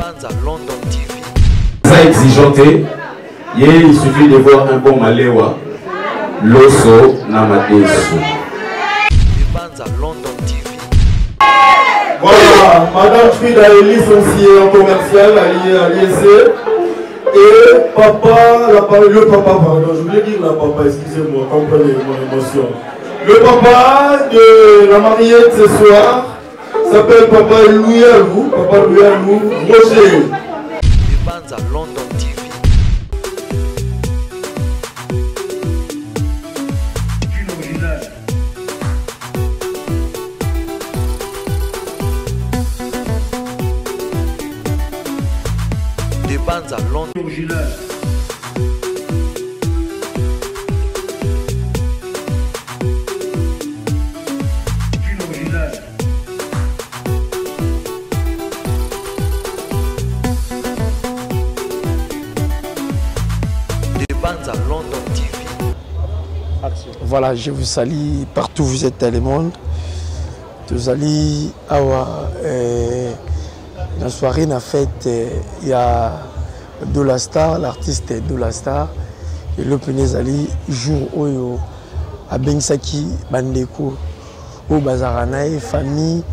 Banza London TV. Ça exigeanté, il suffit de voir un bon Malewa, Loso Namadeso. Banza London TV. Voilà, Madame Frida est licenciée en commercial à l'IEC. Et papa, le papa, pardon, je voulais dire la papa, excusez-moi, comprenez mon émotion. Le papa de la mariée de ce soir s'appelle Papa Louis Alou, Roger. Banza London TV. Banza London original. Banza London TV. Voilà, je vous salue partout où vous êtes dans le monde. Je vous salue la soirée, la fête, il y a Dola Star, l'artiste Dola Star. Et le Penezali, jour où à Bengsaki, Bandeko, au Bazaranaï, famille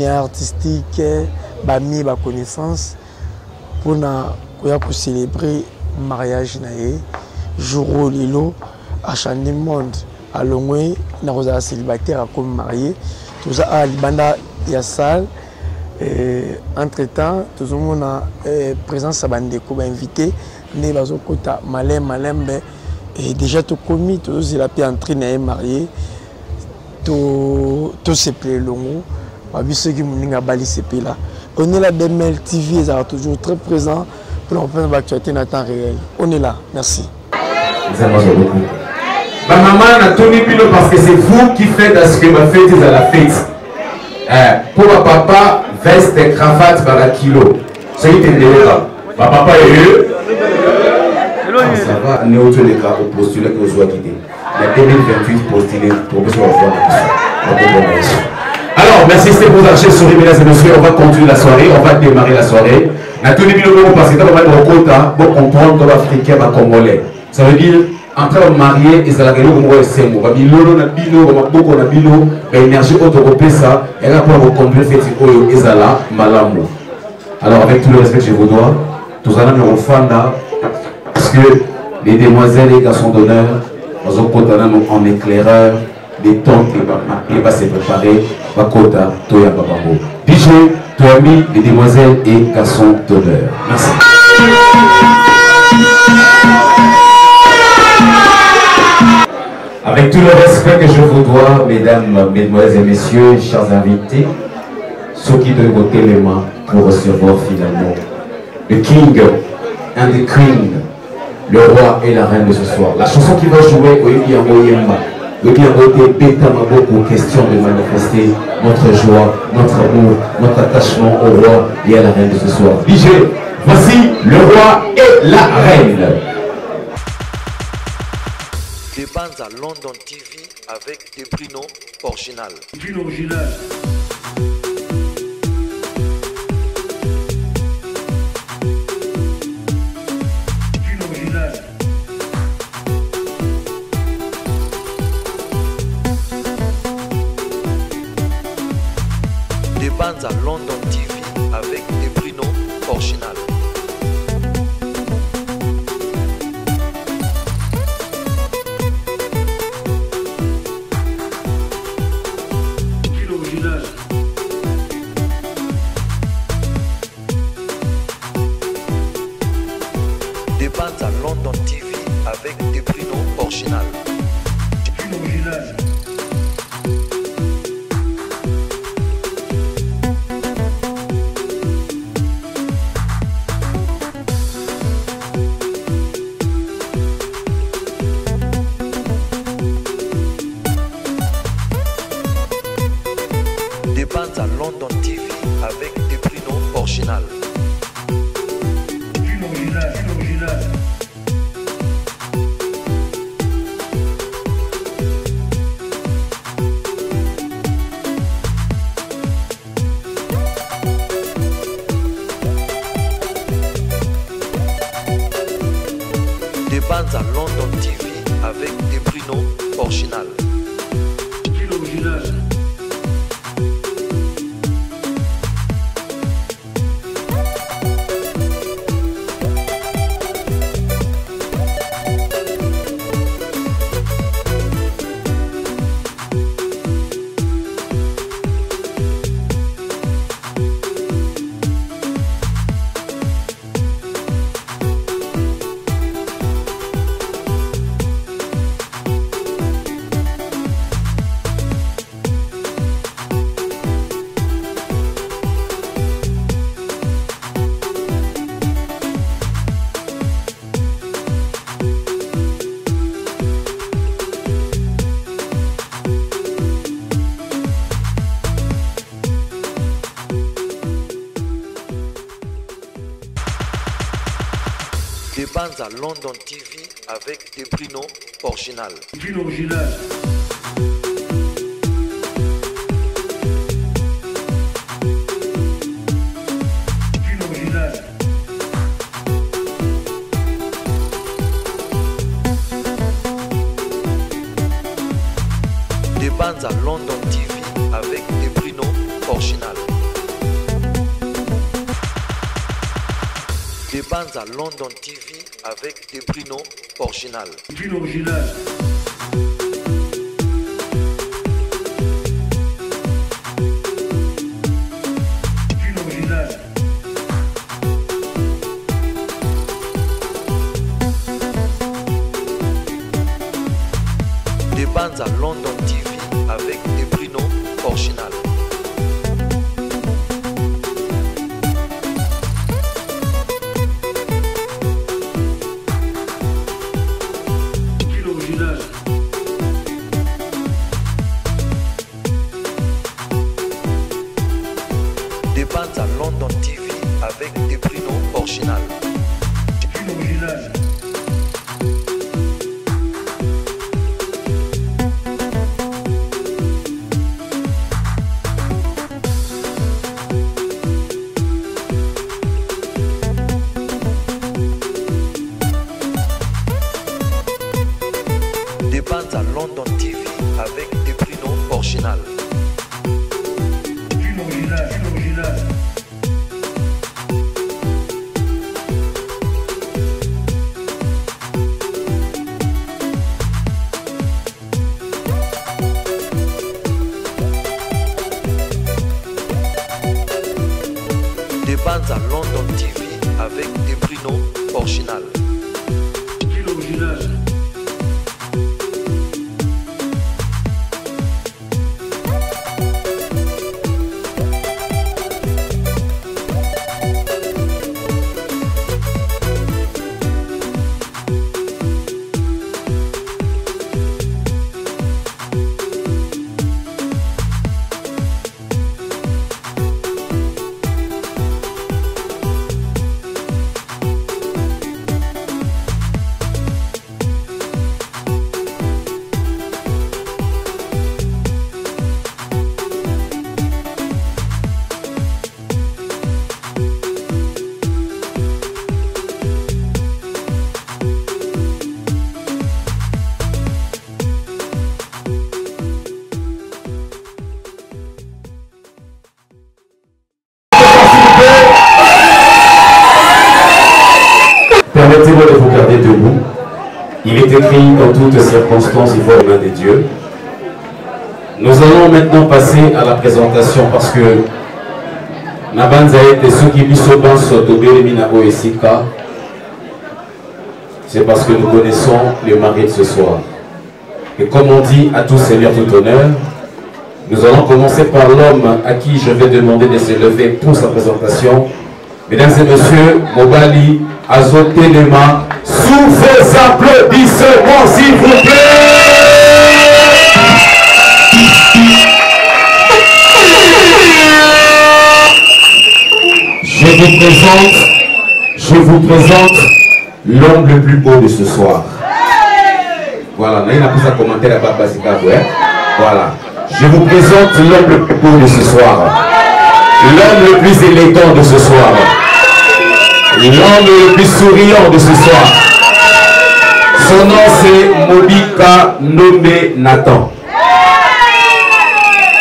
artistique, bami, ba connaissance, pour célébrer le mariage naé, jour où Lilo, à Chandi Monde, à Longwe, nous sommes célibataires comme mariés, tout ça à Libanda, il y a salle. Entre-temps, tout le monde a présence à Bandeko, invité, né bazokota malem et déjà tout commis, tout il a pu entrer na marié, tout se plaît longo, ceux qui m'ont bali se plaît là. On est là, BML TV est toujours très présent pour l'emploi de l'actualité en temps réel. On est là, merci. Merci beaucoup. Ma maman a tenu pilo parce que c'est vous qui faites à ce que ma fête est à la fête. Pour ma papa, veste et cravate par la kilo. C'est une là. Ma papa est eux. Ça va, nous tous les cas au postulat que vous avez quitté. Il y a 2028 postulés pour que vous soyez. Alors, merci c'était pour l'archer souris, mesdames et messieurs. On va continuer la soirée, on va démarrer la soirée. Na tenu pilo parce que dans le monde pour comprendre que l'Africain va congolais. Ça veut dire entre mariés et ça la gagne au c'est moi bilolo na bilo beaucoup na bilo énergie autoropée ça et là pour reconduire fait oyo ezala malamu. Alors avec tout le respect que je vous dois, tous allons nous refanda parce que les demoiselles et garçons d'honneur nous ont en éclaireur des temps qui va se préparer va kota toya babamo. DJ Toami, les demoiselles et garçons d'honneur. Merci. Avec tout le respect que je vous dois, mesdames, mesdemoiselles et messieurs, chers invités, ceux qui doivent voter les mains pour recevoir finalement le King and the Queen, le roi et la reine de ce soir. La chanson qui va jouer au Ibiango Yemba, le Ibiango Beta Maboko, question de manifester notre joie, notre amour, notre attachement au roi et à la reine de ce soir. DJ, voici le roi et la reine. Des Banza London TV avec des Bruno original. Bruno original. Bruno original. Des Banza London TV avec des Bruno original. Des Banza London TV avec des Bruno original. Bruno original. Des Banza London TV avec des Bruno original. Bruno original, Bruno original. Banza London TV avec des Bruno original. Des Banza London TV avec des Bruno original. Bruno original. Bruno original. Des Banza London TV avec des Bruno original. Des Banza London TV avec des Bruno original. Bruno original. Bruno original. Des Banza London TV avec des Bruno original. Des Banza London TV avec des Bruno original. Bruno original. Des Banza London TV avec des Bruno original. Bruno original. Bruno original. Des Banza London TV avec des Bruno original. Bruno original. Permettez-moi de vous garder debout. Il est écrit qu'en toutes circonstances, il faut la main des dieux. Nous allons maintenant passer à la présentation parce que Nabanza était ceux qui bisoban Sotobelemina Oesika. C'est parce que nous connaissons le mari de ce soir. Et comme on dit à tout seigneur, tout honneur, nous allons commencer par l'homme à qui je vais demander de se lever pour sa présentation. Mesdames et messieurs, Mobali Azotelema, sous vos applaudissements, s'il vous plaît. Je vous présente l'homme le plus beau de ce soir. Voilà, on a plus à commenter là-bas, voilà. Je vous présente l'homme le plus beau de ce soir. L'homme le plus élégant de ce soir. L'homme le plus souriant de ce soir. Son nom c'est Mobika Ndombe Nathan.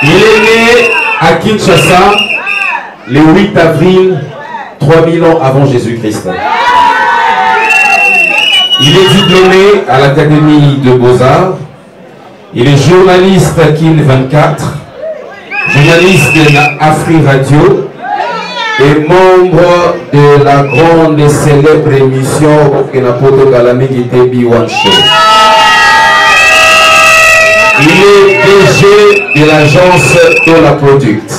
Il est né à Kinshasa le 8 avril 3000 ans avant Jésus-Christ. Il est diplômé à l'Académie de Beaux-Arts. Il est journaliste à Kin 24, journaliste de Afri Radio et membre de la grande et célèbre émission Kenapoto Galami qui était B1 Show. Il est DG de l'agence de la Product.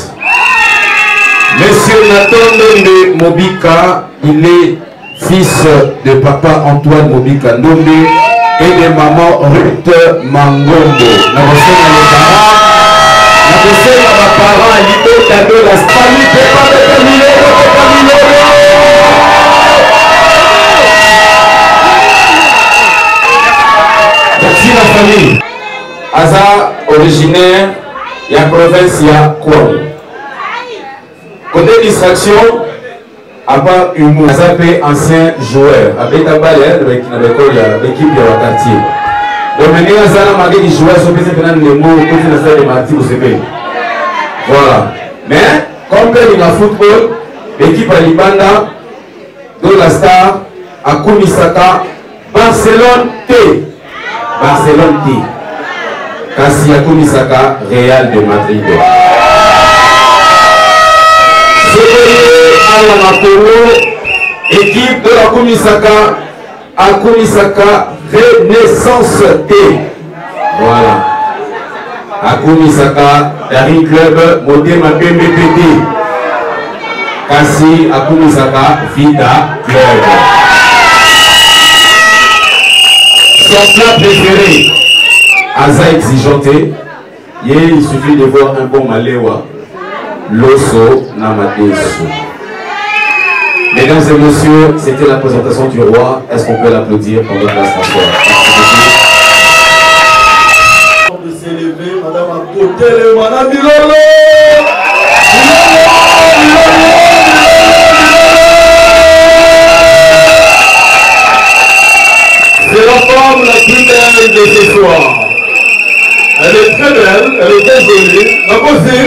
Monsieur Nathan Ndombe Mobika, il est fils de papa Antoine Mobika Ndombe et de maman Ruth Mangombo. Nous recevons les parents. Nous recevons les parents à l'idée de la famille. Merci la famille. Aza originaire, il y a province, il y a Kouam. Côté distraction, à part humour, Aza fait ancien joueur. Avec ta balle, avec l'équipe de la quartier. Donc maintenant, Aza a marqué des joueurs sur les mots, côté de la salle de Marty, vous savez. Voilà. Mais, comme il y a football, l'équipe à Libanda, de la Star, à Kumisaka, Barcelone T. Barcelone T. Kasi Kumisaka, Real de Madrid. C'est à la Mapolo, équipe de la Kumisaka, à Kumisaka, Renaissance T. Voilà. À Kumisaka, Dari Club, Modema BMPT. Kasi à Kumisaka, Vida Club. Son plat préféré, Aza exigeanté, il suffit de voir un bon malewa, l'osso namadesu. Mesdames et messieurs, c'était la présentation du roi. Est-ce qu'on peut l'applaudir pendant la s'asseoir? De s'élever, Madame Akotele, Madame Bilolo. C'est la femme la plus belle de ce soir. Elle est très belle, elle est très jolie. La voici.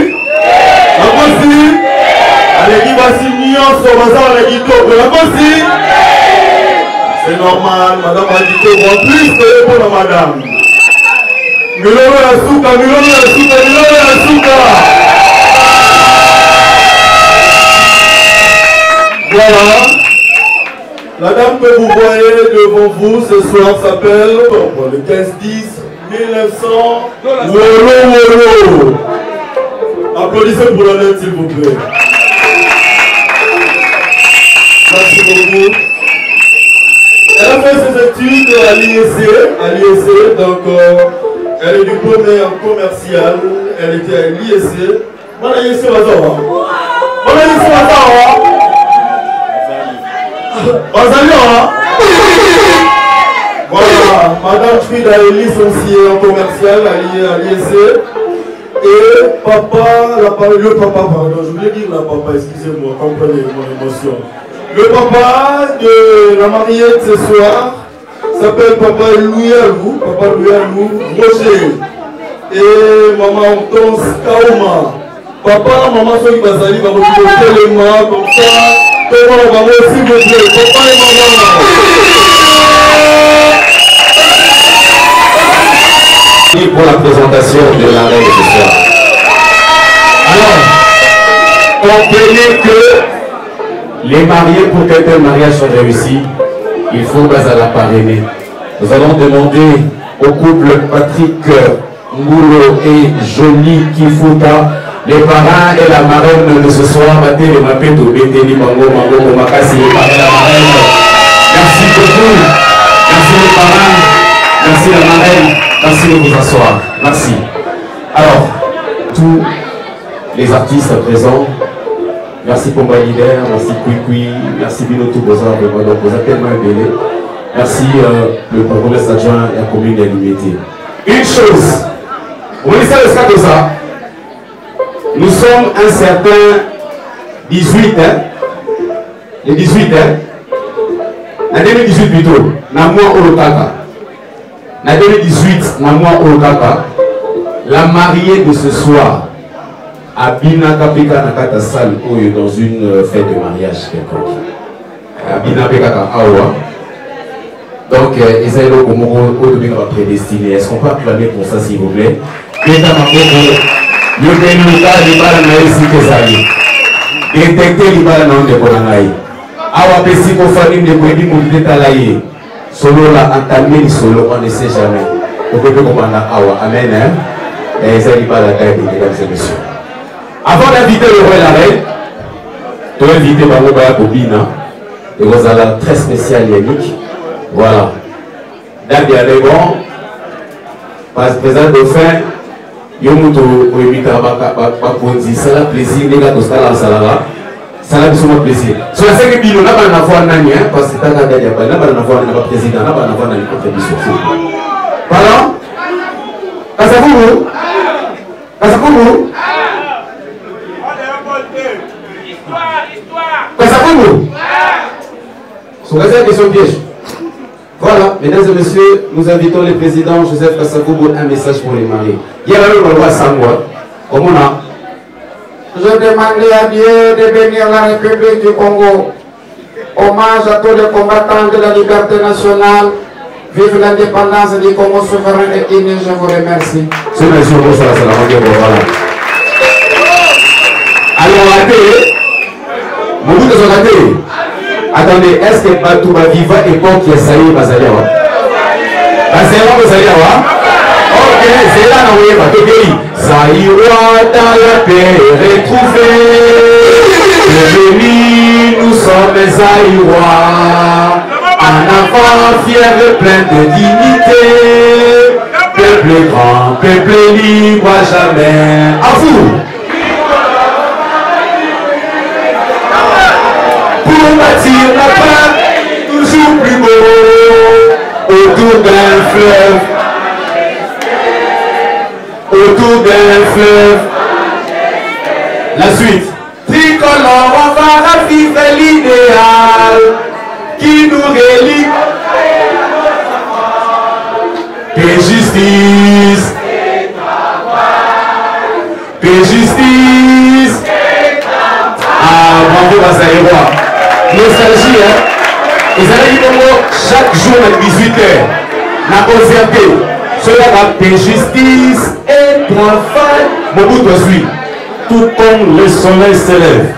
Elle est qui va signer son bazar, elle est qui tourne. La voici. C'est normal, madame a dit que moi plus que pour la madame. Milolo la souka, Milolo la souka, Milolo la souka. Voilà. La dame que vous voyez devant vous ce soir s'appelle le 15-10-1900 Wolo. Applaudissez pour la lettre s'il vous plaît. Merci beaucoup. Elle a fait ses études à l'IEC, donc elle est diplômée en commercial, elle était à l'IEC. Voilà, l'IEC va savoir. Voilà, Madame Frida est licenciée en commercial à l'IEC. Et papa, le papa, pardon, je voulais dire la papa, excusez-moi, comprenez mon émotion. Le papa de la mariée ce soir s'appelle Papa Louyalou, Roger. Et maman Hortense Kaoma. Papa, maman Soki Bazali va retrouver les mains comme ça. Tout le monde va aussi vous plaît. Papa et maman. Pour la présentation de la reine ce soir. Alors, comprenez que les mariés, pour qu'un mariage soit réussi, il faut la parrainer. Nous allons demander au couple Patrick Ngoulo et Jolie Kifuta, les parents et la marraine de ce soir, Maté et Mapeto, Bétéli, Mango, Makassi, les parents et la marraine. Merci beaucoup. Merci les parents. Merci la marraine. Merci de vous asseoir. Merci. Alors, tous les artistes présents, merci Pomba Leader, merci Kwikwi, merci Binotou Boza, vous êtes tellement aimé. Merci le bourgmestre adjoint et la commune de l'Unité. Une chose, vous connaissez le cas de ça. Nous sommes un certain 18, le 18, en 2018 plutôt, dans le mois Olotaka. En 2018, Namwa Okaka, la mariée de ce soir, Abina Kapika Nakata Salle, dans une fête de mariage quelconque. Abina Pekaka Awa. Donc, Isaïe Lokomoko, Odobika va prédestiner. Est-ce qu'on peut acclamer pour ça, s'il vous plaît? Détecter les balles dans le Konanaï. Awa Pesiko Famille de Kouébi Moudetalaï. Solo la entamé, solo, on ne sait jamais. Vous pouvez comprendre Awa. Amen. Et Isaïe Balles, mesdames et messieurs. Avant d'inviter le roi et la reine, tu as invité Bangobaya Kobina. Et vous avez très spécial Yannick. Voilà. Dabi Adébon, président Dauphin. Yomuto Oemita Bakonzi, ça la plaisir, les gars, tout ça là, ça là, ça là, c'est mon plaisir. Sur la série Bilo, n'a pas d'avoir Nani, parce que t'as n'a pas d'avoir un président, n'a pas d'avoir une contribution. Pardon? Kasabou? Kasabou? Kasabou? Sur la question piège. Voilà, mesdames et messieurs, nous invitons le président Joseph Kasavubu un message pour les mariés. Il y a le roi Samoa. Comment on a? Je demandais à Dieu de bénir la République du Congo. Hommage à tous les combattants de la liberté nationale. Vive l'indépendance du Congo souverain et uni, je vous remercie. C'est une nation pour ça, c'est la manière pour voilà. Alors, raté, mon bout de son raté. Attendez, est-ce que Batouba Viva époque qui est saillé Bazaliawa? Bazaliawa Bazaliawa? Ok, c'est là dans le pays. Zaïwa dans la paix retrouvée. Bienvenue, nous sommes Zaïwa. En avant, fier et plein de dignité. Peuple grand, peuple libre à jamais. À vous! Pour bâtir la paix, toujours plus beau, autour d'un fleuve, autour d'un fleuve. La suite. Tricolore, on va raviver l'idéal qui nous relie. Que justice, que justice. Ah, bravo, Bazaïrois. Nostalgie, hein? Ils allaient dire chaque jour à 18h. La concerté. Cela va paix, justice et travail. Mon bout de suite. Tout comme le soleil s'élève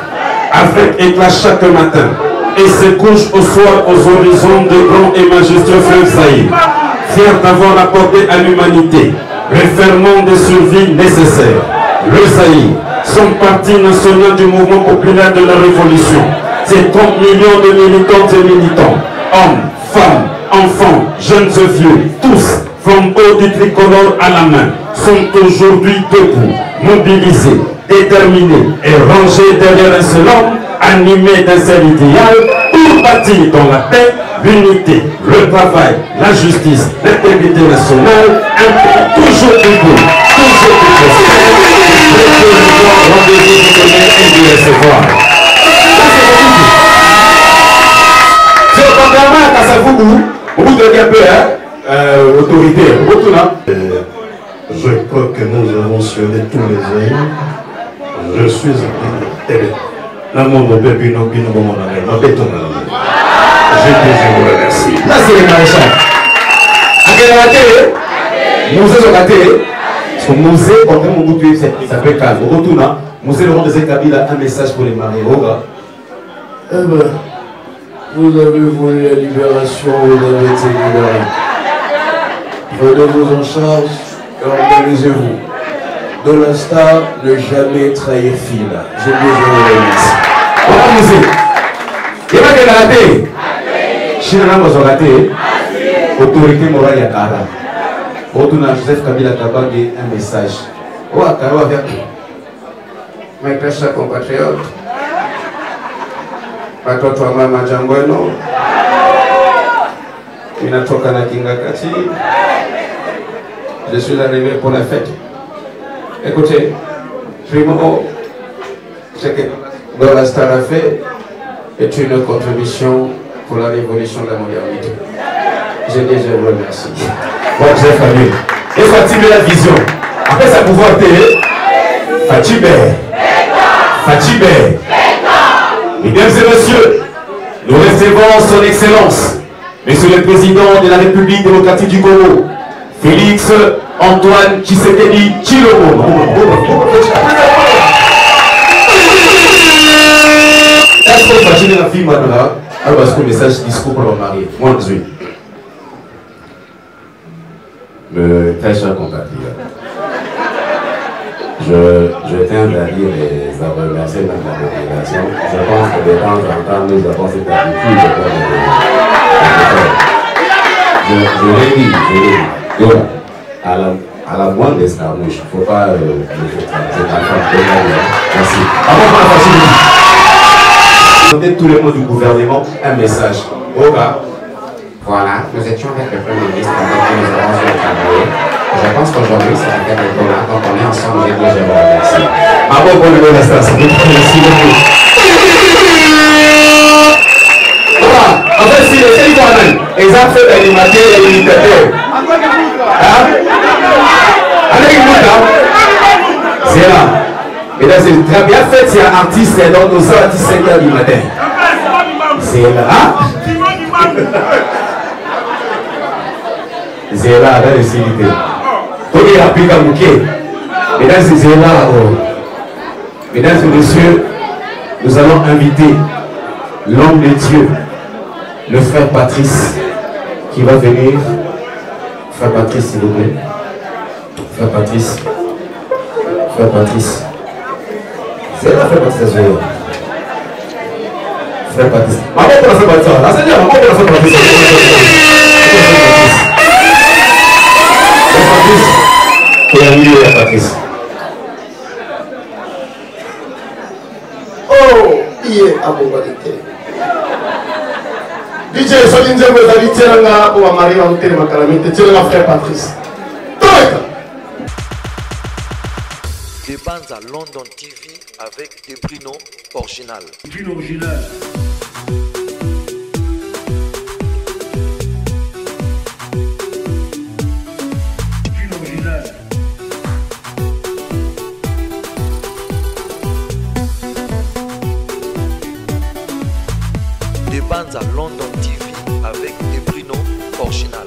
avec éclat chaque matin et se couche au soir aux horizons de grands et majestueux fleuves Zaïre, fier d'avoir apporté à l'humanité le ferment de survie nécessaire. Le Zaïre, son parti national du mouvement populaire de la Révolution, ses 30 millions de militantes et militants, hommes, femmes, enfants, jeunes et vieux, tous, flambeaux du tricolore à la main, sont aujourd'hui debout, mobilisés, déterminés et rangés derrière un seul homme, animés d'un seul idéal, pour bâtir dans la paix, l'unité, le travail, la justice, l'intégrité nationale, un pays toujours debout, toujours prospère, rendez-vous de donner et de recevoir. C'est au contrairement à Kassavubu, au bout de un peu autoritaire. Je crois que nous avons sauvé tous les ailes. Je suis en télé. L'amour de bébé, nous mon ami, ma béton. Je vous remercie. Là, c'est les maréchals. À quel raté? Musée de raté. Son musée, quand même, mon bout il s'appelle Calme. Au retour, musée de Ronde de Kabila, un message pour les mariés. Eh bien, vous avez voulu la libération, vous avez été libéré. Prenez-vous en charge et organisez-vous. De la star, ne jamais trahir Fila. Je vous remercie. Voilà, musée. Il va qu'il a raté. Chine n'a pas raté. Autorité morale à Kara. Retourne à Joseph Kabila Kabange un message. Oh, à Kara avec mes chers compatriotes. Watoto wa mama Jangweno, ninatoka na Kingakati, je suis arrivé pour la fête. Écoutez, primo, ce que Dola Star a fait est une contribution pour la révolution de la modernité. Je dis, je vous remercie. Ouais, j'ai fallu. Et Fatibé la vision. Après ça pouvoir télé. Fatibé. Fatibé. Mesdames et messieurs, nous recevons son excellence, Monsieur le Président de la République démocratique du Congo, Félix Antoine Tshisekedi Tshilombo. Est-ce que vous imaginez la fille maintenant? Alors, parce que le message discours pour le marié. Moi, je suis. Me très cher compatriote, je tiens à dire et à remercier notre population. Je pense que de temps en temps, nous avons cette habitude de faire des je l'ai dit. Donc, à la moindre escarmouche, il ne faut pas merci. Avant qu'on la facilite, donner tout le monde du gouvernement un message. Voilà, nous étions avec le Premier ministre, avec nous avons travaillé. Je pense qu'aujourd'hui, c'est la fête de Tola, donc on est ensemble, je vous remercie. Avant qu'on le mette à ça, merci beaucoup. Voilà, en fait, si les Sénégalais, ils ont fait l'animateur et l'imitateur. Avec une boute, c'est là. Et là, c'est très bien fait, c'est un artiste, donc nous sommes artistes 5 heures du matin. C'est là. C'est là, dans les civilités. Tout est rapide à bouquet. Mesdames et messieurs, nous allons inviter l'homme de Dieu, le frère Patrice, qui va venir. Frère Patrice, s'il vous plaît. Frère Patrice. Frère Patrice. C'est là, frère Patrice. Frère Patrice. Maman pour la frère Patrice. La Seigneur, maman pour la frère Patrice. Frère Patrice. Qui est ennuyé à Patrice. Oh, il est à mon qualité. DJ Solinze Mozali Tieranga pour Marie en télé Makalamite, Tieranga frère Patrice. Des bandes à London TV avec des Bruno original. Bruno original. Bruno original. Des bandes à London TV avec des Bruno original.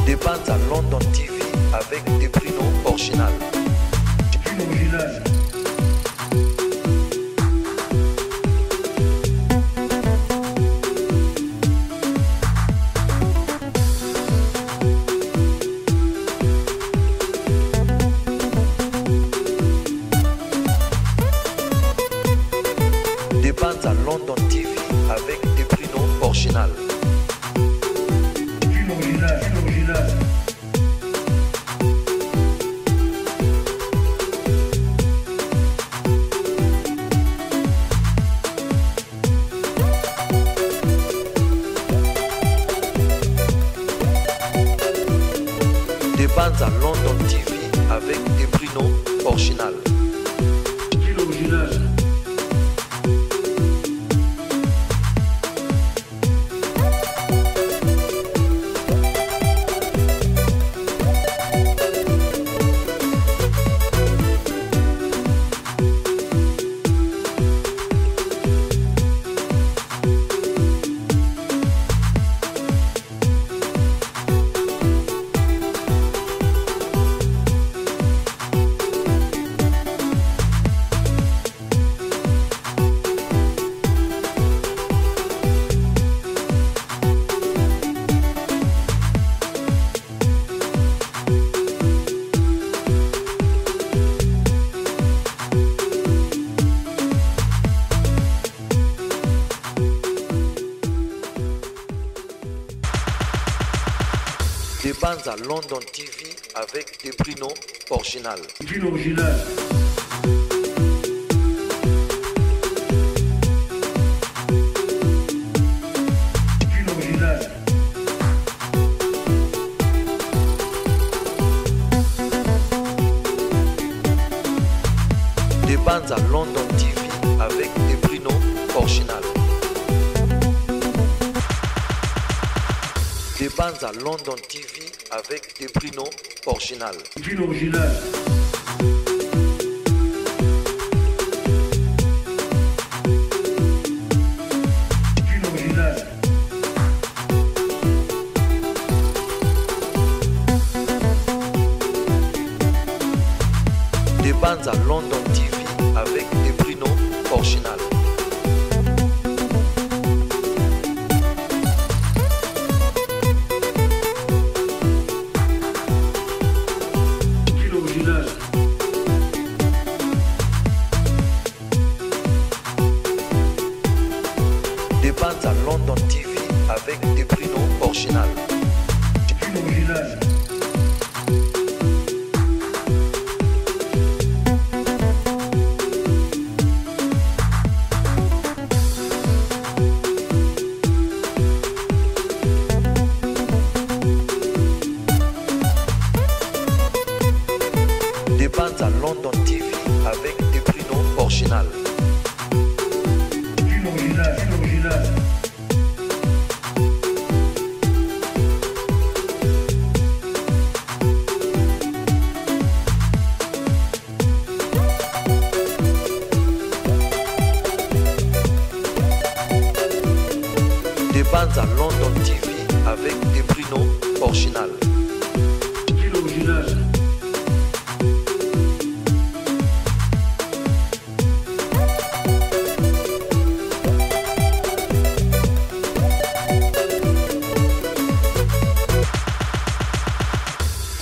Des bandes à London TV avec des Bruno original. Bruno original. Des bandes à London TV avec des Bruno original. Bruno original. Bruno original. Des bandes à London TV avec des Bruno original. Bruno original. Des bandes à London TV avec des Bruno original. Bruno original. Bruno original. Banza London TV avec des Bruno original. Bruno original. Bruno original. Des Banza London TV avec des Bruno original. Des Banza London TV avec des Bruno original. Bruno original. Des Banza London TV avec des Bruno original. Bruno original. Bruno original. Des Banza London TV avec des Bruno original. Bruno original.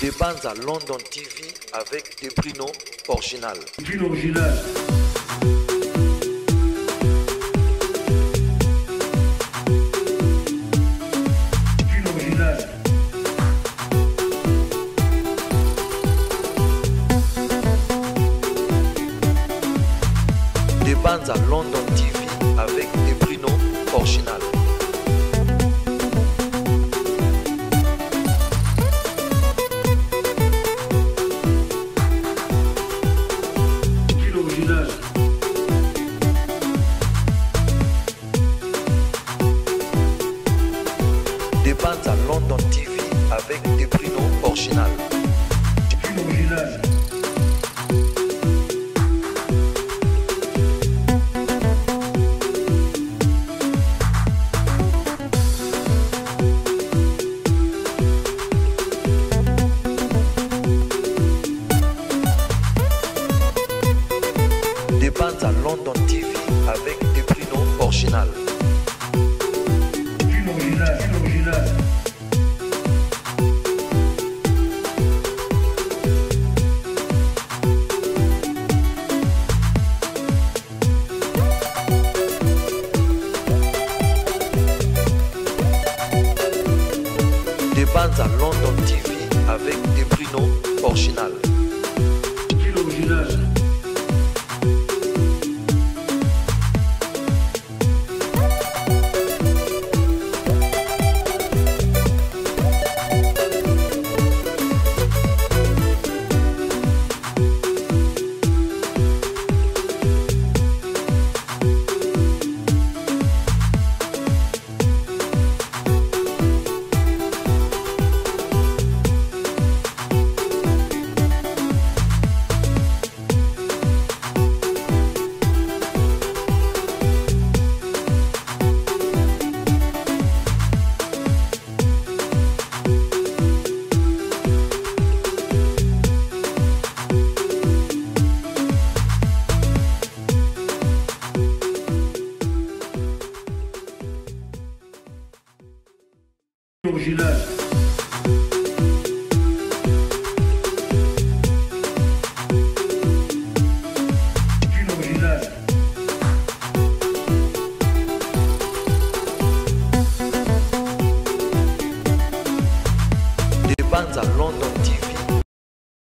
Des Banza London TV avec des Bruno original. Bruno original. Bruno original. Des Banza London TV avec des Bruno original. Bruno original. Des Banza London TV avec des Bruno original. Bruno original. Des Banza London TV avec des Bruno original. Bruno original. Bruno original. Des Banza London TV avec des Bruno original. Bruno original. Original.